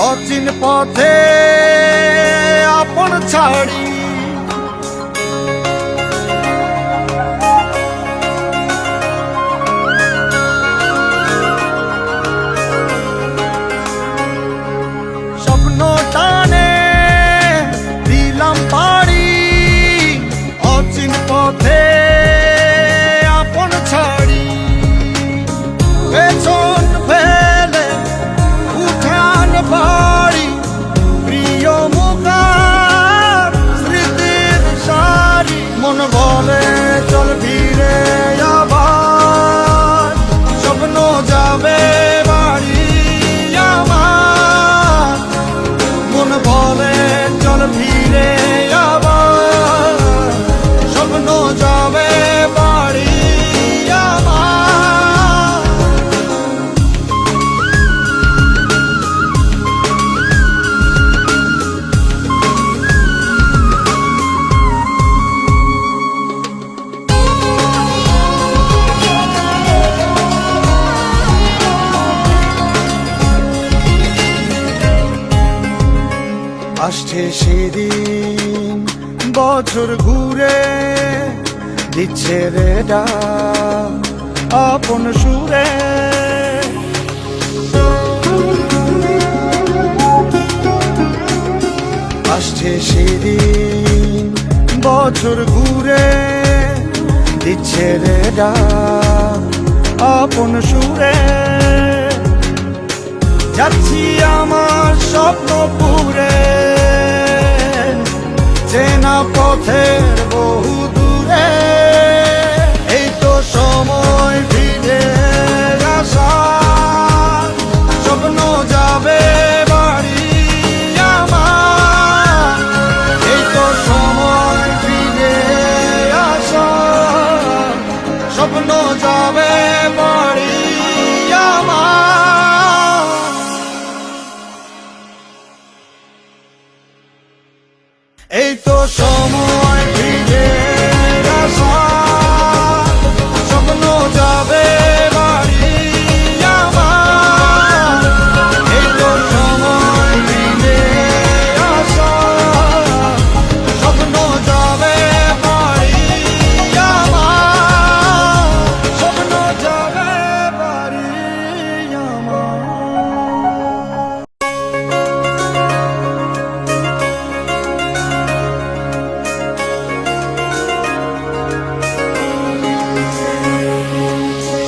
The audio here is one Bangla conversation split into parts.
অচিন পথে আপন ছাড়ি স্বপ্ন টানে দিলাম পাড়ি অচিন পথে আপন ছাড়ি পেছন ফেলে উঠান বাড়ি প্রিয় মুখার স্মৃতির সারি মন বলে চল ফিরে আবার স্বপ্ন যাবে বাড়ি আমার মন বলে চল ফিরে আবার স্বপ্ন যাবে বাড়ি আমার আসছে সেদিন বছর ঘুরে দিচ্ছে রে ডাক আপন সুরে আসছে সেদিন বছর ঘুরে দিচ্ছে রে ডাক আপন সুরে যাচ্ছি আমার স্বপ্ন পুরে চেনা পথের বহু দূরে এই তো সময় ফিরে আসা স্বপ্ন যাবে বাড়ি আমার এই তো সময় ফিরে আসা স্বপ্ন যাবে বাড়ি আমার এই তো সময় ফিরে আসা স্বপ্ন যাবে বাড়ি আমার এই তো সময় ফিরে আসা স্বপ্ন যাবে বাড়ি আমার স্বপ্ন যাবে বাড়ি আমার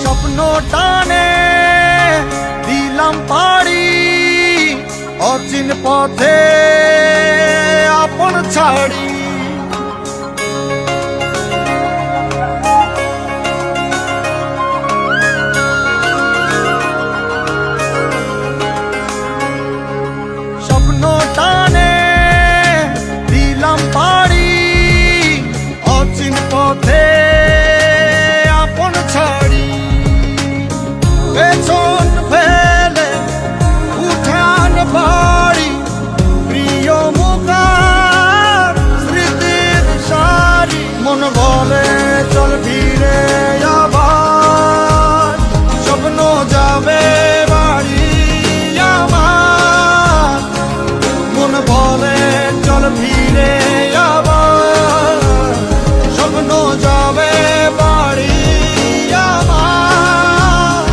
স্বপ্ন টানে দিলাম পাড়ি অচিন পথে আপন ছাড়ি স্বপ্ন টানে দিলাম পাড়ি অচিন পথে আপন ছাড়ি পেছন ফেলে উঠান বাড়ি প্রিয় মুখার স্মৃতির সারি মন বলে চল ফিরে আবার স্বপ্ন যাবে বাড়ি আমার মন বলে চল ফিরে আবার স্বপ্ন যাবে বাড়ি আমার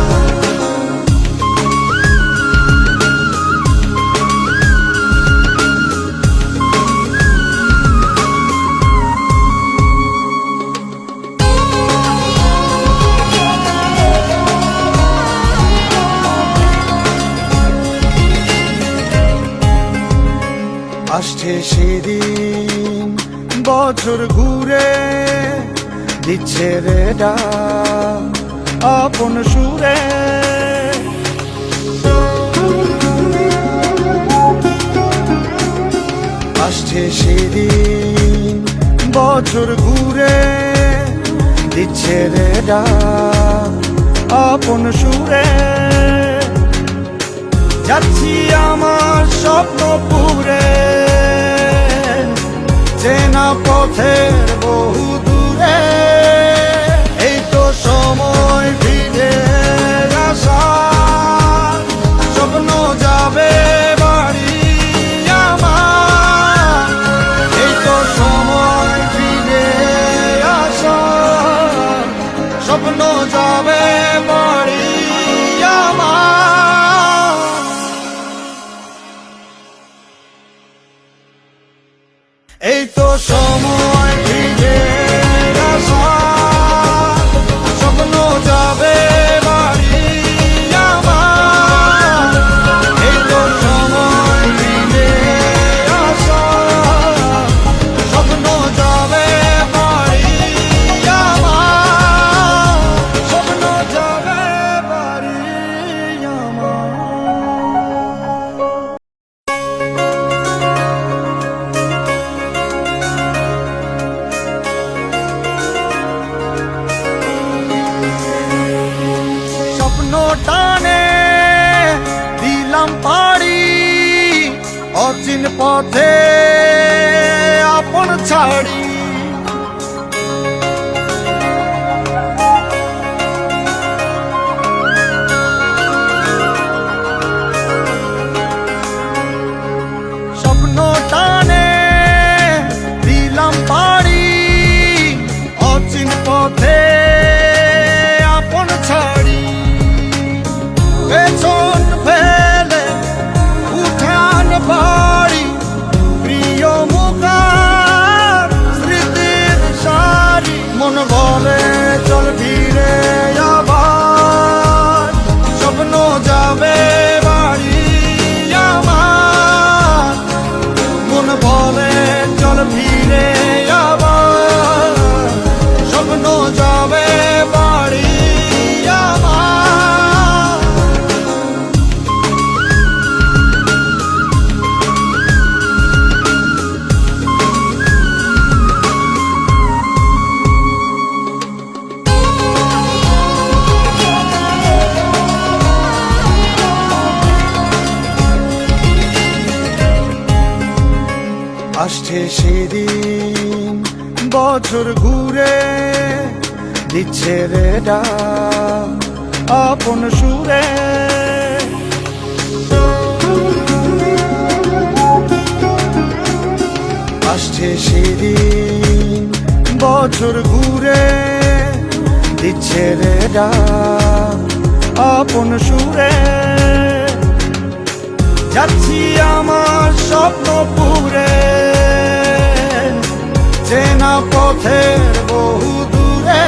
আসছে সেদিন বছর ঘুরে দিচ্ছে রে ডাক আপন সুরে আসছে সেদিন বছর ঘুরে দিচ্ছে রে ডাক আপন সুরে যাচ্ছি আমার স্বপ্ন পুরে চেনা পথের বহু দূরে এই তো সময় ফিরে আসা স্বপ্ন যাবে বাড়ি এই তো সময় ফিরে আসা, স্বপ্ন যাবে বাড়ি আমার। এই তো সময় ফিরে আসা, স্বপ্ন যাবে বাড়ি আমার, স্বপ্ন যাবে বাড়ি আমার। স্বপ্ন টানে দিলাম পাড়ি, অচিন পথে আপন ছাড়ি। স্বপ্ন টানে দিলাম পাড়ি, অচিন পথে আপন ছাড়ি। পেছন ফেলে উঠান বাড়ি, প্রিয় মুখার স্মৃতির সারি। মন বলে চল ফিরে আবার, স্বপ্ন যাবে বাড়ি আমার। মন বলে চল ফিরে আবার, স্বপ্ন যাবে বাড়ি আমার। আসছে সেদিন বছর ঘুরে, দিচ্ছে রে ডাক আপন সুরে। আসছে সেদিন বছর ঘুরে, দিচ্ছে রে ডাক আপন সুরে। যাচ্ছি আমার স্বপ্ন পুরে, চেনা পথের বহু দূরে।